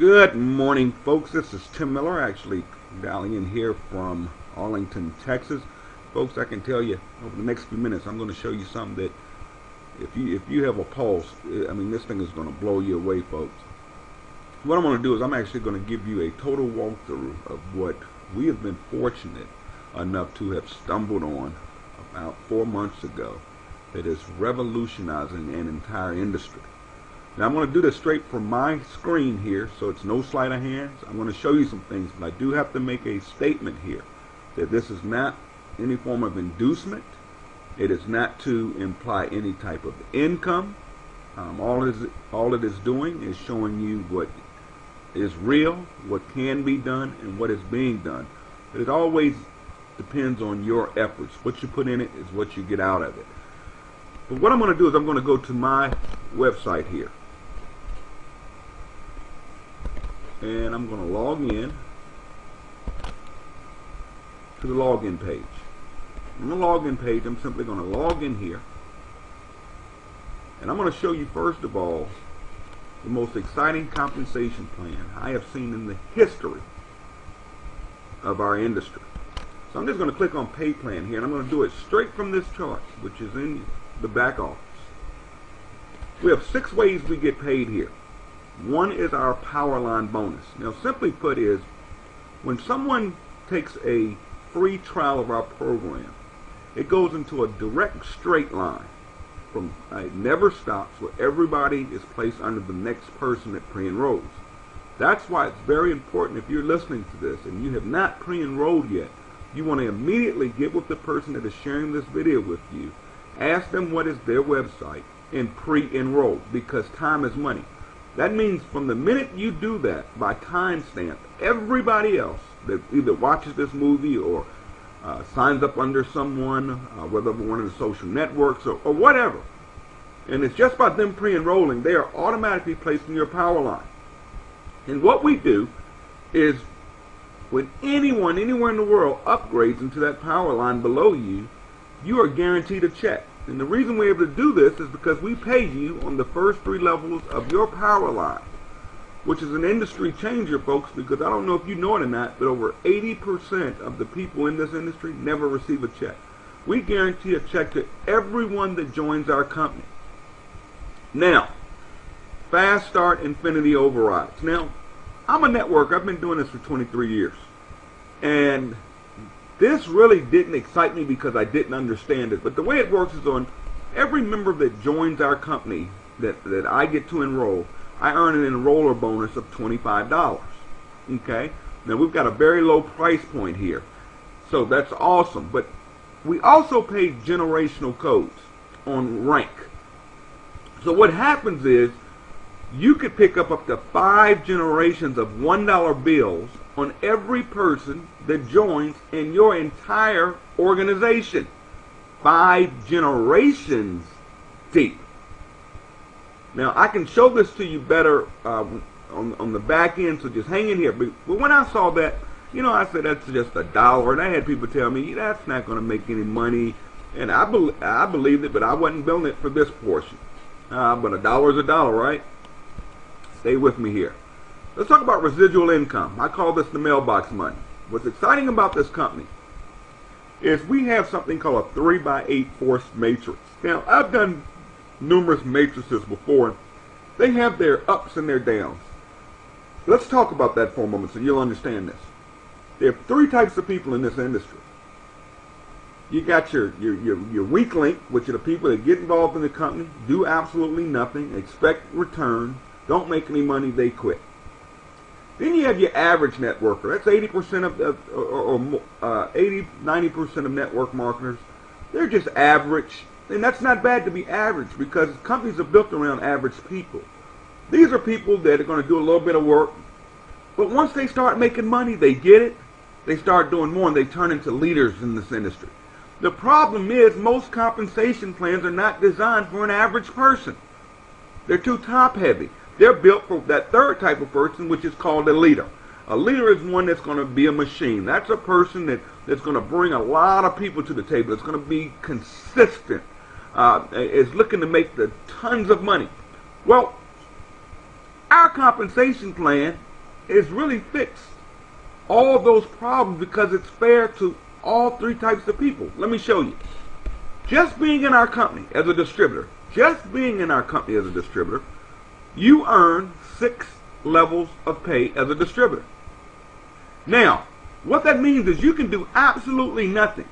Good morning, folks. This is Tim Miller, actually dialing in here from Arlington, Texas. Folks, I can tell you over the next few minutes, I'm going to show you something that if you have a pulse, I mean, this thing is going to blow you away, folks. What I'm going to do is I'm actually going to give you a total walkthrough of what we have been fortunate enough to have stumbled on about 4 months ago that is revolutionizing an entire industry. Now I'm going to do this straight from my screen here, so it's no sleight of hands. I'm going to show you some things, but I do have to make a statement here that this is not any form of inducement. It is not to imply any type of income. All it is doing is showing you what is real, what can be done, and what is being done. But it always depends on your efforts. What you put in it is what you get out of it. But what I'm going to do is I'm going to go to my website here. And I'm going to log in to the login page. On the login page, I'm simply going to log in here. And I'm going to show you, first of all, the most exciting compensation plan I have seen in the history of our industry. So I'm just going to click on pay plan here, and I'm going to do it straight from this chart, which is in the back office. We have 6 ways we get paid here. One is our power line bonus. Now, simply put, is when someone takes a free trial of our program, it goes into a direct straight line from it never stops, where everybody is placed under the next person that pre-enrolls. That's why it's very important, if you're listening to this and you have not pre-enrolled yet, you want to immediately get with the person that is sharing this video with you, ask them what is their website, and pre-enroll, because time is money. That means from the minute you do that, by timestamp, everybody else that either watches this movie or signs up under someone, whether one of the social networks or whatever, and it's just by them pre-enrolling, they are automatically placed in your power line. And what we do is, when anyone, anywhere in the world upgrades into that power line below you, you are guaranteed a check. And the reason we're able to do this is because we pay you on the first 3 levels of your power line, which is an industry changer, folks, because I don't know if you know it or not, but over 80% of the people in this industry never receive a check. We guarantee a check to everyone that joins our company. Now, Fast Start Infinity Overrides. Now, I'm a networker. I've been doing this for 23 years. And this really didn't excite me because I didn't understand it. But the way it works is, on every member that joins our company that I get to enroll, I earn an enroller bonus of $25. Okay? Now, we've got a very low price point here, so that's awesome. But we also pay generational codes on rank. So what happens is, you could pick up to 5 generations of $1 bills on every person that joins in your entire organization. 5 generations deep. Now, I can show this to you better on the back end, so just hang in here. But when I saw that, you know, I said, that's just $1. And I had people tell me, that's not going to make any money. And I believed it, but I wasn't building it for this portion. But $1 is $1, right? Stay with me here. Let's talk about residual income. I call this the mailbox money. What's exciting about this company is we have something called a 3x8 force matrix. Now, I've done numerous matrices before. They have their ups and their downs. Let's talk about that for a moment so you'll understand this. There are 3 types of people in this industry. You got your weak link, which are the people that get involved in the company, do absolutely nothing, expect return, don't make any money, they quit. Then you have your average networker. That's 80% of 80-90% of network marketers. They're just average, and that's not bad to be average, because companies are built around average people. These are people that are going to do a little bit of work, but once they start making money, they get it, they start doing more, and they turn into leaders in this industry. The problem is, most compensation plans are not designed for an average person. They're too top heavy. They're built for that third type of person, which is called a leader. A leader is one that's going to be a machine. That's a person that's going to bring a lot of people to the table. It's going to be consistent. Is looking to make the tons of money. Well, our compensation plan is really fixed all those problems because it's fair to all three types of people. Let me show you. Just being in our company as a distributor, you earn 6 levels of pay as a distributor. Now, what that means is you can do absolutely nothing.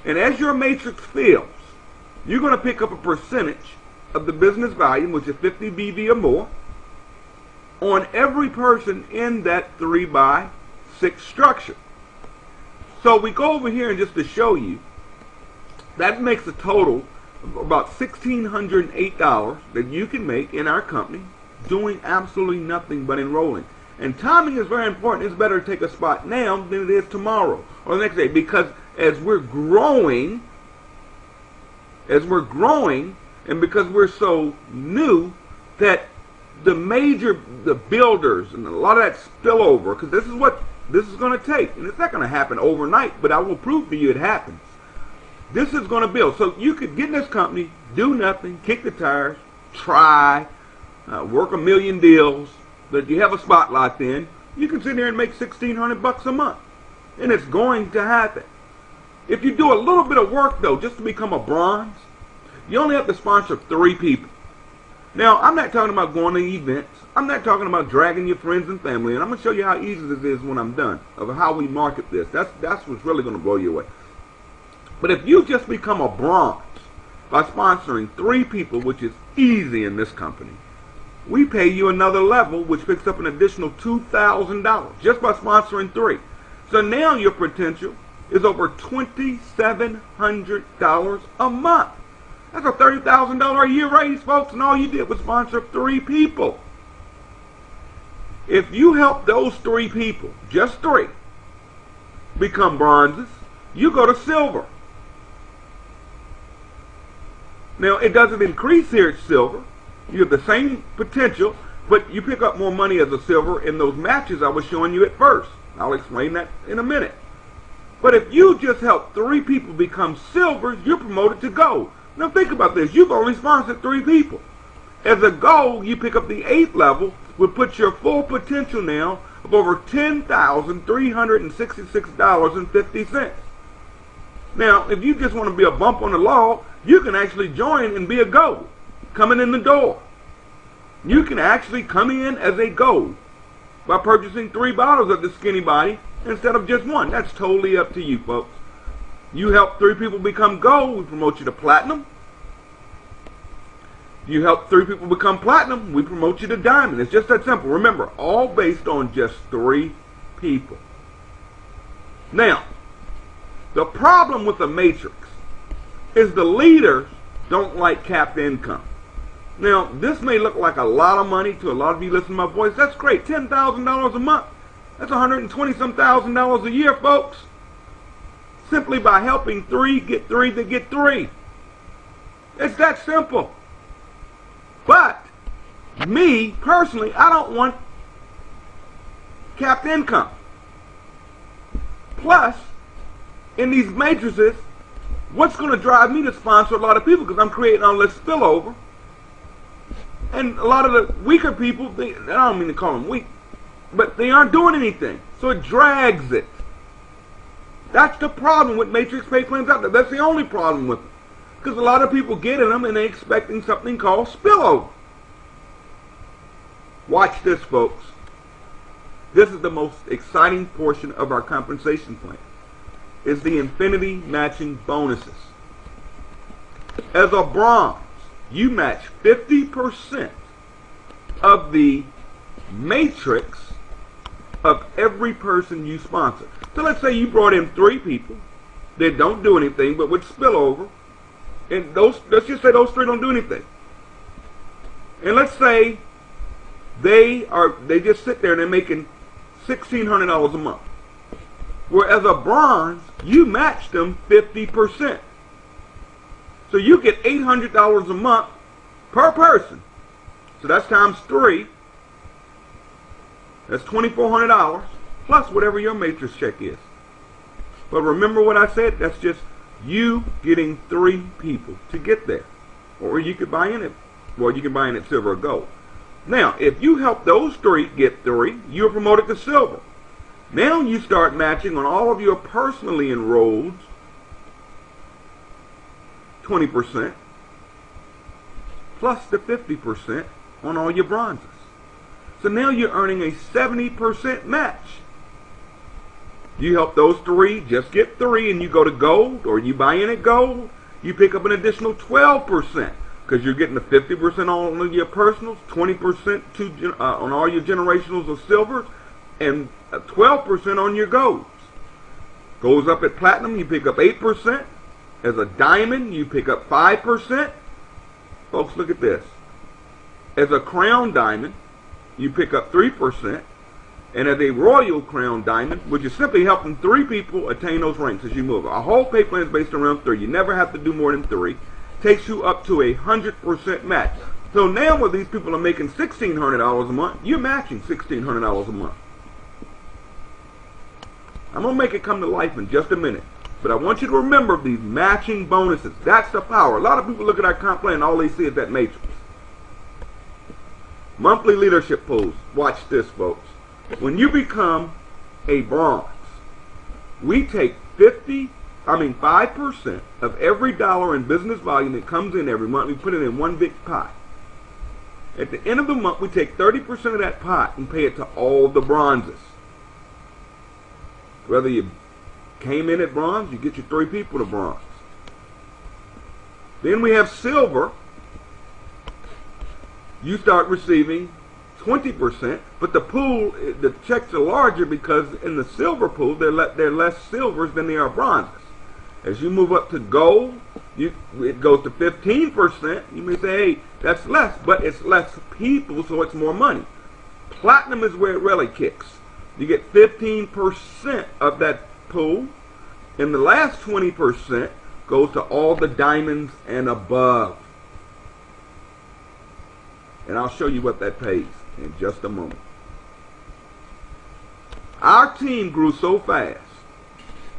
And as your matrix fills, you're going to pick up a percentage of the business volume, which is 50 BV or more, on every person in that 3x6 structure. So we go over here and just to show you, that makes a total of about $1,608 that you can make in our company doing absolutely nothing but enrolling. And timing is very important. It's better to take a spot now than it is tomorrow or the next day, because as we're growing, and because we're so new, that the builders and a lot of that spillover, because this is what this is going to take, and it's not going to happen overnight, but I will prove to you it happens. This is going to build. So you could get in this company, do nothing, kick the tires, try, work a million deals, that you have a spot locked in. You can sit there and make $1,600 a month, and it's going to happen. If you do a little bit of work though, just to become a bronze, you only have to sponsor 3 people. Now, I'm not talking about going to events. I'm not talking about dragging your friends and family, and I'm going to show you how easy this is when I'm done, of how we market this. That's what's really going to blow you away. But if you just become a bronze by sponsoring 3 people, which is easy in this company, we pay you another level, which picks up an additional $2,000 just by sponsoring 3. So now your potential is over $2,700 a month. That's a $30,000 a year raise, folks, and all you did was sponsor 3 people. If you help those 3 people, just 3, become bronzes, you go to silver. Now, it doesn't increase here at silver. You have the same potential, but you pick up more money as a silver in those matches I was showing you at first. I'll explain that in a minute. But if you just help 3 people become silvers, you're promoted to gold. Now think about this. You've only sponsored 3 people. As a gold, you pick up the 8th level, which puts your full potential now of over $10,366.50. Now, if you just want to be a bump on the log, you can actually join and be a gold, coming in the door. You can actually come in as a gold by purchasing 3 bottles of the Skinny Body instead of just 1. That's totally up to you, folks. You help 3 people become gold, we promote you to platinum. You help 3 people become platinum, we promote you to diamond. It's just that simple. Remember, all based on just 3 people. Now, the problem with the matrix is the leaders don't like capped income. Now, this may look like a lot of money to a lot of you listening to my voice. That's great. $10,000 a month. That's $120-some thousand a year, folks. Simply by helping 3 get 3 that get 3. It's that simple. But me, personally, I don't want capped income. Plus, in these matrices, what's going to drive me to sponsor a lot of people, because I'm creating all this spillover. And a lot of the weaker people, I don't mean to call them weak, but they aren't doing anything. So it drags it. That's the problem with matrix pay plans out there. That's the only problem with them. Because a lot of people get in them and they're expecting something called spillover. Watch this, folks. This is the most exciting portion of our compensation plan. Is the infinity matching bonuses. As a bronze, you match 50% of the matrix of every person you sponsor. So let's say you brought in 3 people that don't do anything but would spill over, and let's just say those 3 don't do anything. And let's say they just sit there and they're making $1,600 a month. Whereas a bronze, you match them 50%. So you get $800 a month per person. So that's times 3. That's $2,400 plus whatever your matrix check is. But remember what I said? That's just you getting 3 people to get there. Or you could buy in it. Well, you can buy in at silver or gold. Now, if you help those three get 3, you're promoted to silver. Now you start matching on all of your personally enrolled 20% plus the 50% on all your bronzes. So now you're earning a 70% match. You help those 3 just get 3 and you go to gold, or you buy in at gold, you pick up an additional 12% because you're getting the 50% on all of your personals, 20% on all your generationals of silvers, and 12% on your golds. Goes up at platinum, you pick up 8%. As a diamond, you pick up 5%. Folks, look at this. As a crown diamond, you pick up 3%. And as a royal crown diamond, which is simply helping 3 people attain those ranks as you move. Our whole pay plan is based around 3. You never have to do more than 3. Takes you up to 100% match. So now when these people are making $1,600 a month, you're matching $1,600 a month. I'm going to make it come to life in just a minute. But I want you to remember these matching bonuses. That's the power. A lot of people look at our comp plan and all they see is that matrix. Monthly leadership pools. Watch this, folks. When you become a bronze, we take 5% of every dollar in business volume that comes in every month. We put it in one big pot. At the end of the month, we take 30% of that pot and pay it to all the bronzes. Whether you came in at bronze, you get your 3 people to bronze. Then we have silver. You start receiving 20%, but the pool, the checks are larger because in the silver pool, there are less silvers than there are bronzes. As you move up to gold, it goes to 15%. You may say, hey, that's less, but it's less people, so it's more money. Platinum is where it really kicks. You get 15% of that pool, and the last 20% goes to all the diamonds and above. And I'll show you what that pays in just a moment. Our team grew so fast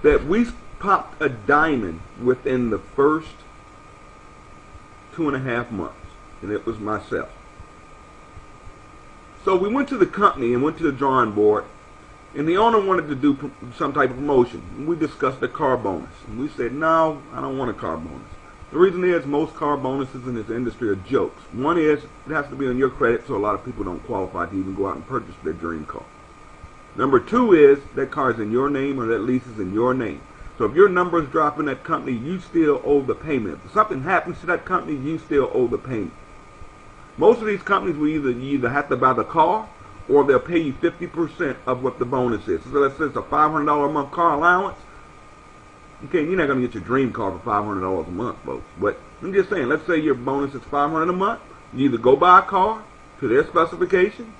that we popped a diamond within the first 2.5 months, and it was myself. So we went to the company and went to the drawing board, and the owner wanted to do some type of promotion. We discussed a car bonus, and we said, no, I don't want a car bonus. The reason is most car bonuses in this industry are jokes. One is it has to be on your credit, so a lot of people don't qualify to even go out and purchase their dream car. Number 2 is that car is in your name or that lease is in your name. So if your numbers drop in that company, you still owe the payment. If something happens to that company, you still owe the payment. Most of these companies will you either have to buy the car or they'll pay you 50% of what the bonus is. So let's say it's a $500 a month car allowance. Okay, you're not going to get your dream car for $500 a month, folks. But I'm just saying, let's say your bonus is $500 a month. You either go buy a car to their specifications,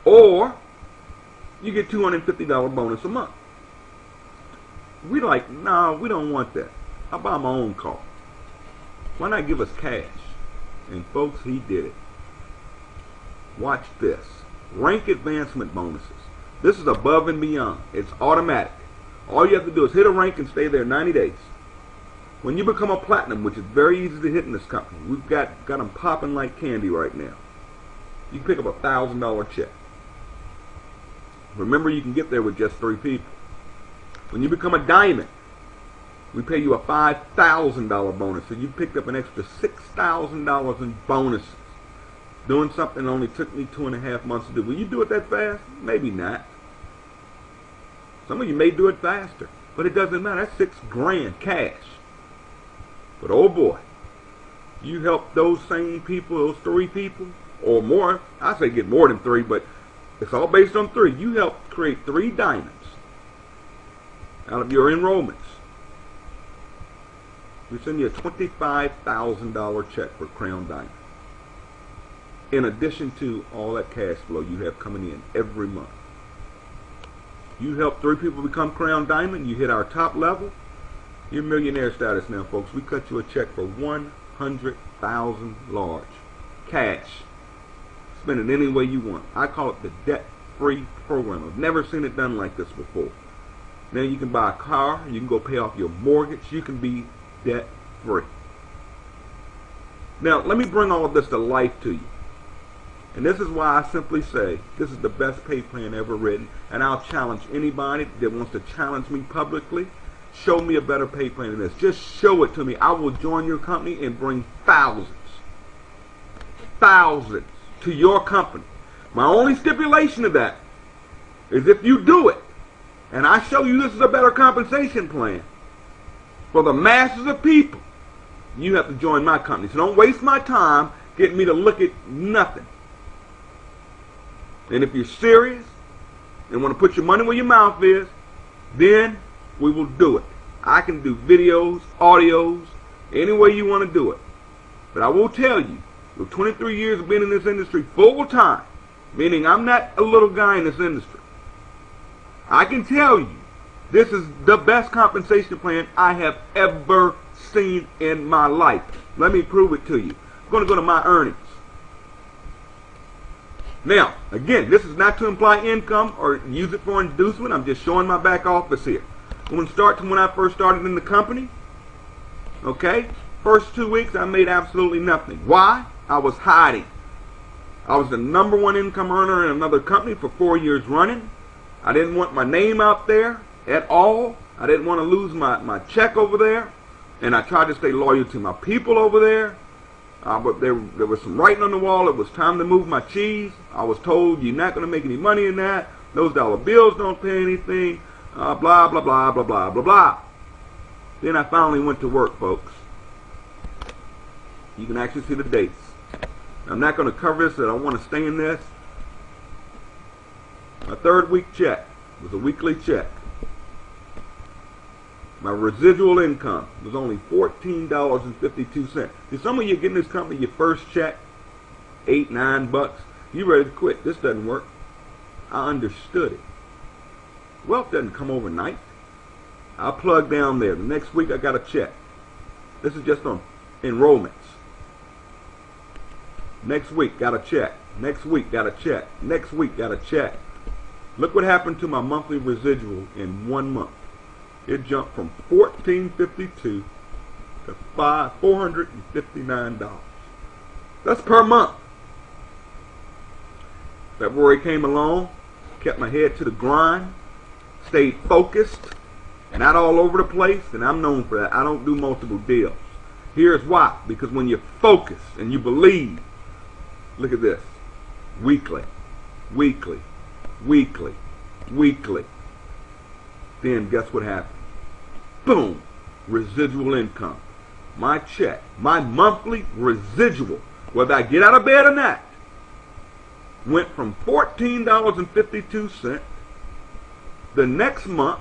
or you get $250 bonus a month. We like, no, we don't want that. I'll buy my own car. Why not give us cash? And folks, he did it. Watch this. Rank advancement bonuses. This is above and beyond. It's automatic. All you have to do is hit a rank and stay there 90 days. When you become a platinum, which is very easy to hit in this company, we've got them popping like candy right now. You can pick up a $1,000 check. Remember, you can get there with just 3 people. When you become a diamond, we pay you a $5,000 bonus. So you picked up an extra $6,000 in bonuses. Doing something that only took me 2.5 months to do. Will you do it that fast? Maybe not. Some of you may do it faster, but it doesn't matter. That's $6,000 cash. But oh boy, you help those same people, those 3 people, or more. I say get more than 3, but it's all based on 3. You help create 3 diamonds out of your enrollments. We send you a $25,000 check for Crown Diamond. In addition to all that cash flow you have coming in every month. You help 3 people become Crown Diamond, you hit our top level, you're millionaire status now, folks. We cut you a check for $100,000 large. Cash. Spend it any way you want. I call it the debt-free program. I've never seen it done like this before. Now you can buy a car, you can go pay off your mortgage, you can be debt-free. Now, let me bring all of this to life to you. And this is why I simply say this is the best pay plan ever written. And I'll challenge anybody that wants to challenge me publicly. Show me a better pay plan than this. Just show it to me. I will join your company and bring thousands to your company. My only stipulation of that is if you do it, and I show you this is a better compensation plan for the masses of people, you have to join my company. So don't waste my time getting me to look at nothing. And if you're serious and want to put your money where your mouth is, then we will do it. I can do videos, audios, any way you want to do it. But I will tell you, with 23 years of being in this industry full time, meaning I'm not a little guy in this industry, I can tell you this is the best compensation plan I have ever seen in my life. Let me prove it to you. I'm going to go to my earnings. Now, again, this is not to imply income or use it for inducement. I'm just showing my back office here. I'm going to start from when I first started in the company. Okay? First 2 weeks, I made absolutely nothing. Why? I was hiding. I was the #1 income earner in another company for 4 years running. I didn't want my name out there at all. I didn't want to lose my check over there. And I tried to stay loyal to my people over there. But there was some writing on the wall. It was time to move my cheese. I was told, you're not going to make any money in that. Those dollar bills don't pay anything. Blah, blah, blah, blah, blah, blah, blah. Then I finally went to work, folks. You can actually see the dates. I'm not going to cover this. I don't want to stay in this. My 3rd week check was a weekly check. My residual income was only $14.52. See, some of you getting this company your first check, $8, $9. You ready to quit. This doesn't work. I understood it. Wealth doesn't come overnight. I plugged down there. The next week I got a check. This is just on enrollments. Next week got a check. Next week got a check. Next week got a check. Look what happened to my monthly residual in 1 month. It jumped from $14.52 to $459. That's per month. February came along, kept my head to the grind, stayed focused, not all over the place, and I'm known for that. I don't do multiple deals. Here's why. Because when you're focused and you believe, look at this, weekly, weekly, weekly, weekly. Then guess what happened? Boom! Residual income. My check, my monthly residual, whether I get out of bed or not, went from $14.52 the next month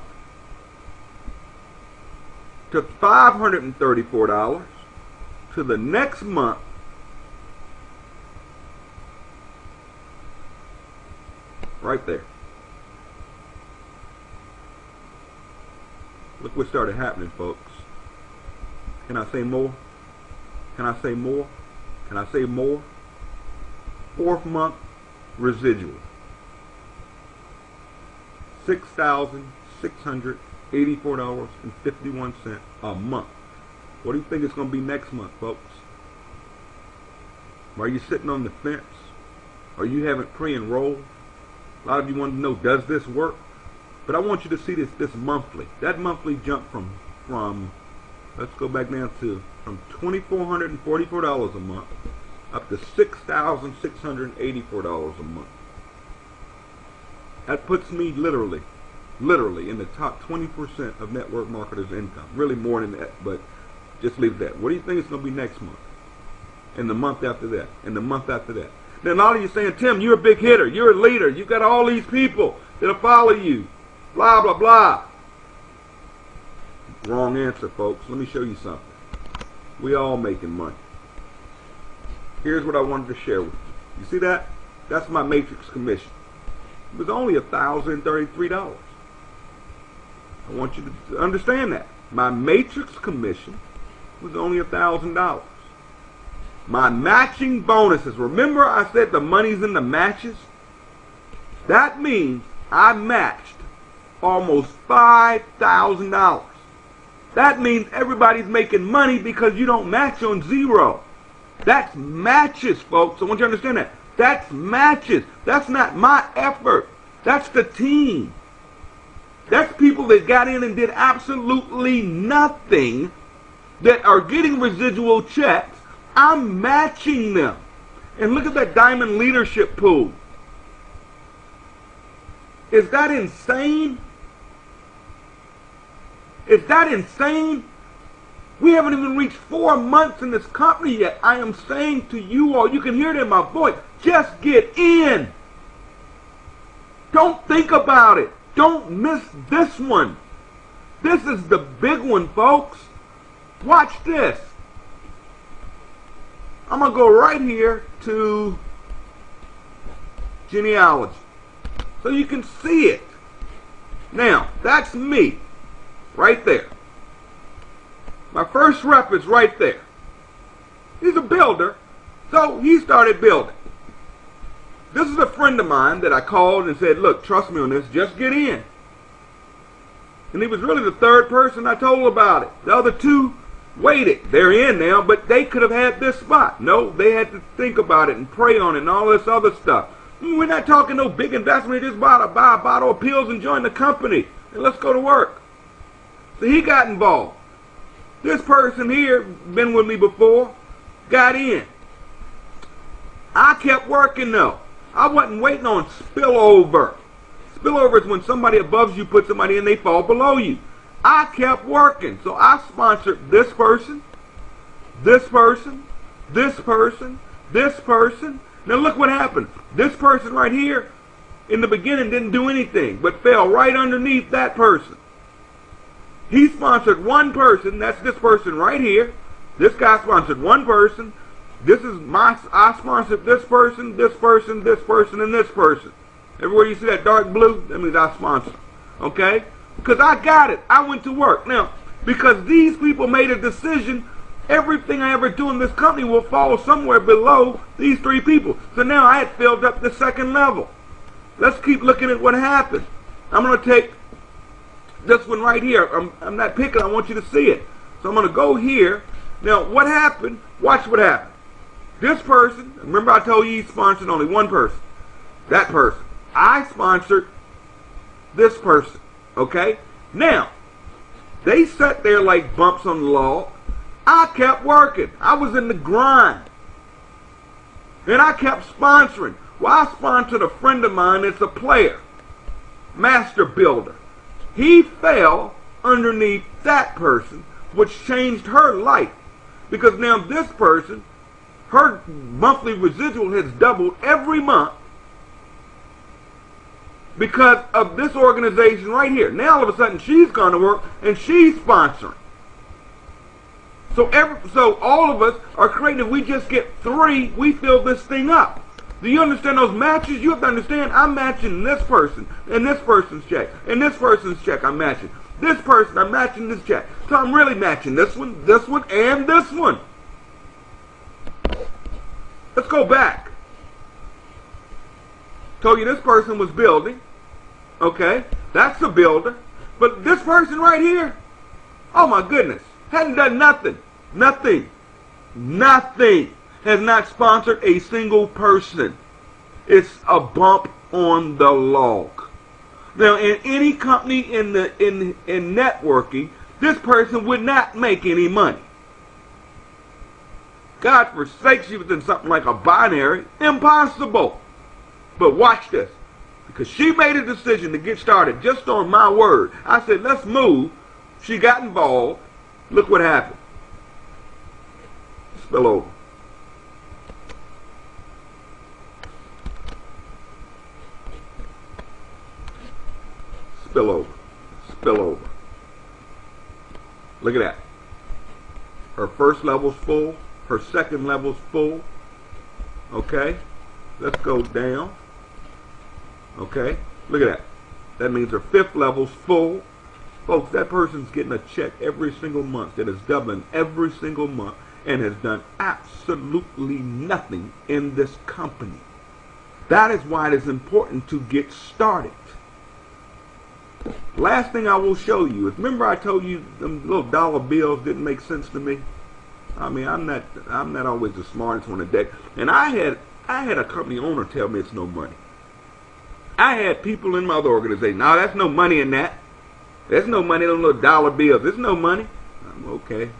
to $534 to the next month right there. Look what started happening, folks. Can I say more? Can I say more? Can I say more? 4th month residual. $6,684.51 a month. What do you think it's going to be next month, folks? Are you sitting on the fence? Or you haven't pre-enrolled? A lot of you want to know, does this work? But I want you to see this monthly. That monthly jumped from let's go back down to from $2,444 a month up to $6,684 a month. That puts me literally in the top 20% of network marketers' income. Really more than that, but just leave that. What do you think it's going to be next month? And the month after that? And the month after that? Then a lot of you saying, Tim, you're a big hitter. You're a leader. You've got all these people that'll follow you. Blah, blah, blah. Wrong answer, folks. Let me show you something. We all making money. Here's what I wanted to share with you. You see that? That's my matrix commission. It was only $1,033. I want you to understand that. My matrix commission was only $1,000. My matching bonuses. Remember I said the money's in the matches? That means I matched almost $5,000. That means everybody's making money because you don't match on zero. That's matches, folks. I want you to understand that. That's matches. That's not my effort. That's the team. That's people that got in and did absolutely nothing that are getting residual checks. I'm matching them. And look at that diamond leadership pool. Is that insane? Is that insane? We haven't even reached 4 months in this company yet. I am saying to you all, you can hear it in my voice, just get in. Don't think about it. Don't miss this one. This is the big one, folks. Watch this. I'm going to go right here to genealogy so you can see it. Now, that's me right there. My first rep is right there. He's a builder, so he started building. This is a friend of mine that I called and said, look, trust me on this, just get in. And he was really the third person I told about it. The other two waited. They're in now, but they could have had this spot. No, they had to think about it and pray on it and all this other stuff. We're not talking no big investment. Just buy a bottle of pills and join the company. And let's go to work. So he got involved. This person here, been with me before, got in. I kept working though. I wasn't waiting on spillover. Spillover is when somebody above you puts somebody in, they fall below you. I kept working. So I sponsored this person, this person, this person, this person. Now look what happened. This person right here in the beginning didn't do anything, but fell right underneath that person. He sponsored one person, that's this person right here. This guy sponsored one person. I sponsored this person, this person, this person, and this person. Everywhere you see that dark blue, that means I sponsored. Okay? Because I got it. I went to work. Now, because these people made a decision, everything I ever do in this company will fall somewhere below these three people. So now I had filled up the second level. Let's keep looking at what happened. I'm going to take this one right here. I'm not picking. I want you to see it. So I'm going to go here. Now, what happened? Watch what happened. This person, remember I told you he sponsored only one person. That person. I sponsored this person. Okay? Now, they sat there like bumps on the log. I kept working. I was in the grind. And I kept sponsoring. Well, I sponsored a friend of mine that's a player. Master builder. He fell underneath that person, which changed her life. Because now this person, her monthly residual has doubled every month because of this organization right here. Now all of a sudden she's gone to work and she's sponsoring. So all of us are creating, if we just get 3, we fill this thing up. Do you understand those matches? You have to understand, I'm matching this person and this person's check and this person's check I'm matching. This person, I'm matching this check. So I'm really matching this one, and this one. Let's go back. Told you this person was building. Okay, that's the builder. But this person right here, oh my goodness, hadn't done nothing. Nothing. Has not sponsored a single person. It's a bump on the log. Now, in any company in networking, this person would not make any money. God forsakes you within something like a binary. Impossible. But watch this. Because she made a decision to get started just on my word. I said, let's move. She got involved. Look what happened. Spill over. Spill over. Spill over. Look at that. Her first level's full. Her second level's full. Okay. Let's go down. Okay. Look at that. That means her fifth level's full. Folks, that person's getting a check every single month that is doubling every single month and has done absolutely nothing in this company. That is why it is important to get started. Last thing I will show you is, remember I told you them little dollar bills didn't make sense to me? I mean, I'm not always the smartest on the deck. And I I had a company owner tell me it's no money. I had people in my other organization, no, that's no money in that. There's no money in those little dollar bills. There's no money. I'm okay.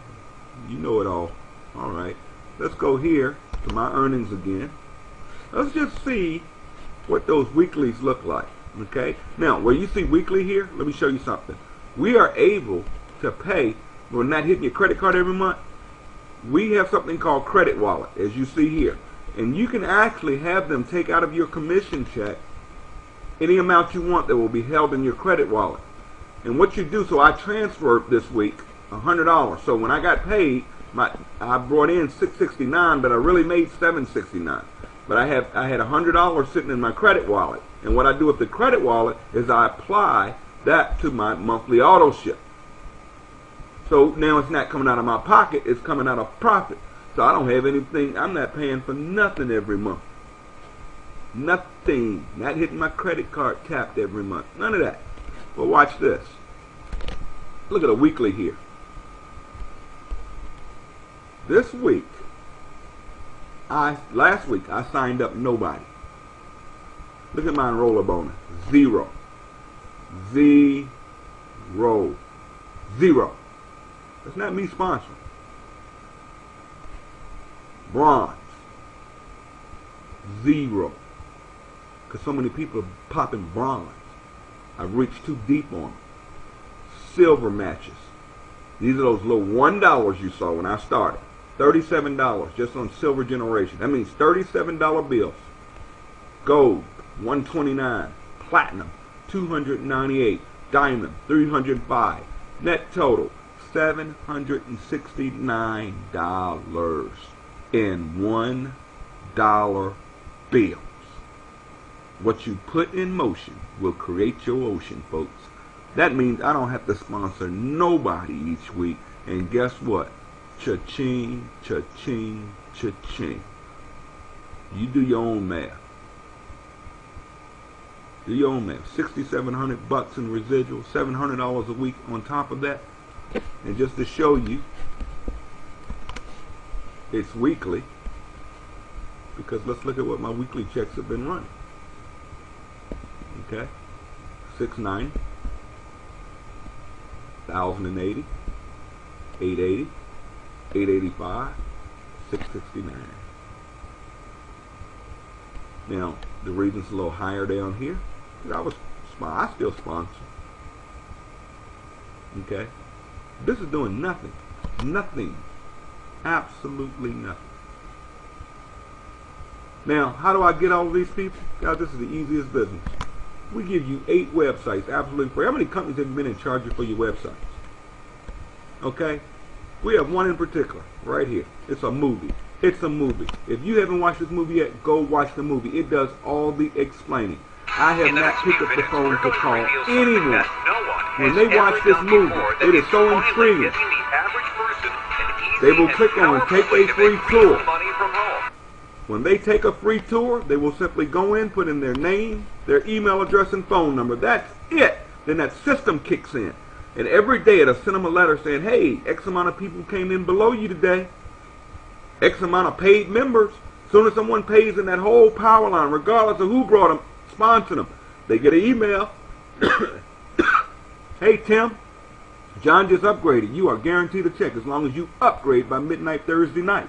You know it all. All right. Let's go here to my earnings again. Let's just see what those weeklies look like. Okay. Now, where you see weekly here, let me show you something. We are able to pay. We're not hitting your credit card every month. We have something called Credit Wallet, as you see here. And you can actually have them take out of your commission check any amount you want that will be held in your credit wallet. And what you do, so I transferred this week $100. So when I got paid, I brought in $669, but I really made $769. But I had $100 sitting in my credit wallet. And what I do with the credit wallet is I apply that to my monthly auto ship. So now it's not coming out of my pocket, it's coming out of profit. So I don't have anything, I'm not paying for nothing every month. Nothing. Not hitting my credit card tapped every month. None of that. Well, watch this. Look at a weekly here. This week, last week, I signed up nobody. Look at my enroller bonus. Zero. Zero. Zero. That's not me sponsoring. Bronze. Zero. Because so many people are popping bronze. I've reached too deep on them. Silver matches. These are those little $1 you saw when I started. $37 just on silver generation. That means $37 bills. Gold, $129. Platinum, $298. Diamond, $305. Net total, $769 in $1 bills. What you put in motion will create your ocean, folks. That means I don't have to sponsor nobody each week. And guess what? Cha-ching, cha-ching, cha-ching. You do your own math. Do your own math. $6,700 in residual, $700 a week on top of that. And just to show you, it's weekly. Because let's look at what my weekly checks have been running. Okay, 690, 1,080, 880, 885, 669. Now the reason it's a little higher down here, I still sponsor. Okay, this is doing nothing, nothing, absolutely nothing. Now, how do I get all of these people? Guys, this is the easiest business. We give you 8 websites absolutely free. How many companies have you been in charge of for your websites? Okay? We have one in particular, right here. It's a movie. It's a movie. If you haven't watched this movie yet, go watch the movie. It does all the explaining. I have not picked up the phone to call anyone. When they watch this movie, it is so intriguing. They will click on Take a Free Tour. When they take a free tour, they will simply go in, put in their name, their email address, and phone number. That's it. Then that system kicks in. And every day it'll send them a letter saying, hey, X amount of people came in below you today. X amount of paid members. As soon as someone pays in that whole power line, regardless of who brought them, sponsor them, they get an email. Hey, Tim, John just upgraded. You are guaranteed a check as long as you upgrade by midnight Thursday night.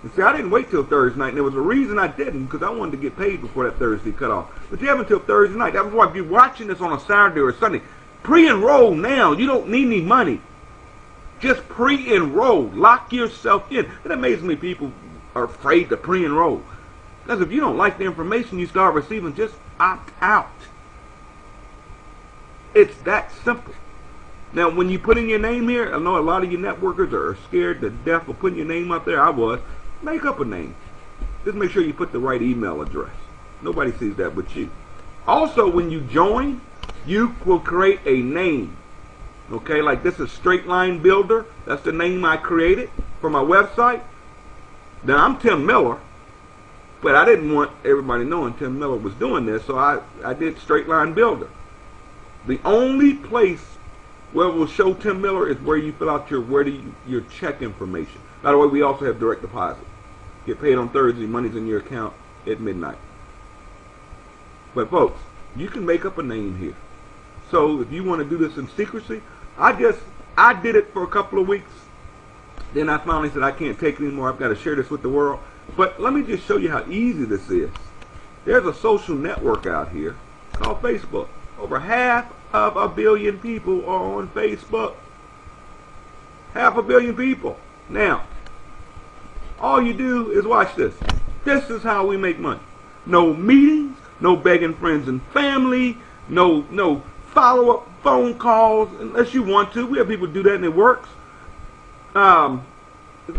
And see, I didn't wait till Thursday night, and there was a reason I didn't, because I wanted to get paid before that Thursday cut off. But you have until Thursday night. That was why if you're watching this on a Saturday or a Sunday, pre-enroll now. You don't need any money. Just pre-enroll. Lock yourself in. It amazes me people are afraid to pre-enroll. Because if you don't like the information you start receiving, just opt out. It's that simple. Now, when you put in your name here, I know a lot of you networkers are scared to death of putting your name up there. I was. Make up a name. Just make sure you put the right email address. Nobody sees that but you. Also, when you join, you will create a name. Okay, like this is Straight Line Builder. That's the name I created for my website. Now, I'm Tim Miller, but I didn't want everybody knowing Tim Miller was doing this, so I did Straight Line Builder. The only place where it will show Tim Miller is where you fill out your check information. By the way, we also have direct deposit. Get paid on Thursday, money's in your account at midnight. But folks, you can make up a name here. So if you want to do this in secrecy, I did it for a couple of weeks. Then I finally said I can't take it anymore. I've got to share this with the world. But let me just show you how easy this is. There's a social network out here called Facebook. Over 500 million people are on Facebook. 500 million people. Now, all you do is watch this. This is how we make money. No meetings, no begging friends and family, no follow-up phone calls unless you want to. We have people do that and it works. Look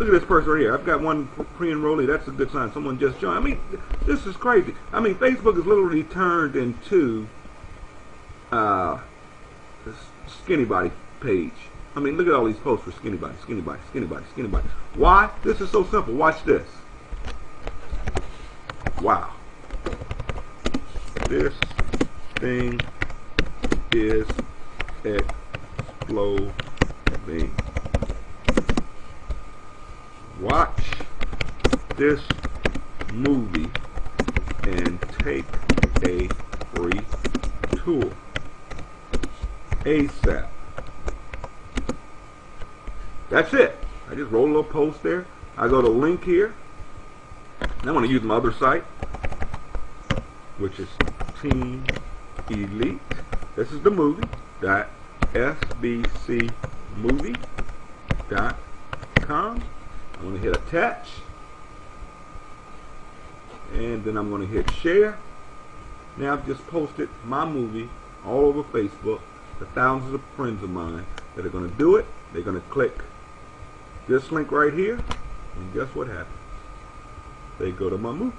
at this person right here. I've got one pre-enrollee. That's a good sign. Someone just joined. I mean, this is crazy. I mean, Facebook is literally turned into this skinny body page. I mean, look at all these posts for skinny body, skinny body, skinny body, skinny body. Why? This is so simple. Watch this. Wow. This thing is exploding. Watch this movie and take a free tour ASAP. That's it. I just roll a little post there. I go to link here. And I want to use my other site, which is Team Elite. This is the movie. .sbcmovie.com. I'm going to hit attach, and then I'm going to hit share. Now I've just posted my movie all over Facebook to thousands of friends of mine that are going to do it. They're going to click this link right here, and guess what happens? They go to my movie.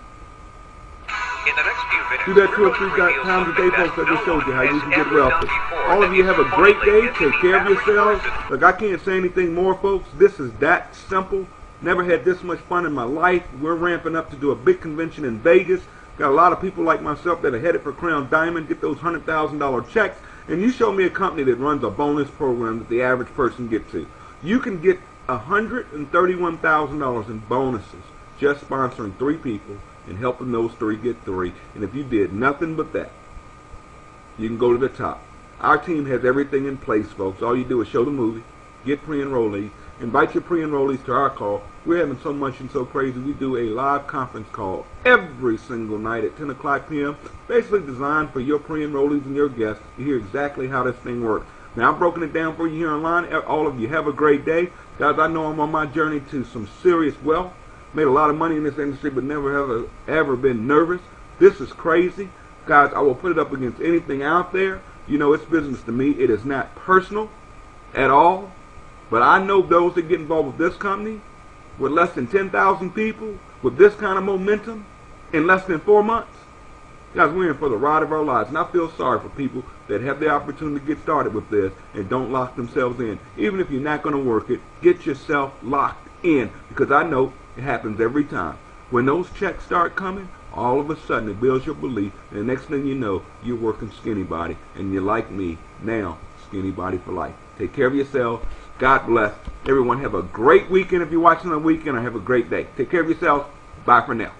In the next few minutes, do that 2 or 3 times a day, folks. I just showed you how you can get wealthy. All of you have a great day. Take care of yourselves. Look, I can't say anything more, folks. This is that simple. Never had this much fun in my life. We're ramping up to do a big convention in Vegas. Got a lot of people like myself that are headed for Crown Diamond, get those $100,000 checks. And you show me a company that runs a bonus program that the average person gets to. You can get $131,000 in bonuses just sponsoring 3 people and helping those 3 get 3. And if you did nothing but that, you can go to the top. Our team has everything in place, folks. All you do is show the movie, get pre-enrollees, invite your pre-enrollees to our call. We're having so much and so crazy. We do a live conference call every single night at 10 o'clock p.m. Basically designed for your pre-enrollees and your guests to hear exactly how this thing works. Now, I've broken it down for you here online. All of you have a great day. Guys, I know I'm on my journey to some serious wealth. Made a lot of money in this industry, but never have ever been nervous. This is crazy. Guys, I will put it up against anything out there. You know, it's business to me. It is not personal at all. But I know those that get involved with this company, with less than 10,000 people, with this kind of momentum, in less than 4 months. Guys, we're in for the ride of our lives. And I feel sorry for people that have the opportunity to get started with this and don't lock themselves in. Even if you're not going to work it, get yourself locked in. Because I know it happens every time. When those checks start coming, all of a sudden it builds your belief. And the next thing you know, you're working skinny body. And you're like me, now skinny body for life. Take care of yourself. God bless. Everyone have a great weekend if you're watching on the weekend, or have a great day. Take care of yourselves. Bye for now.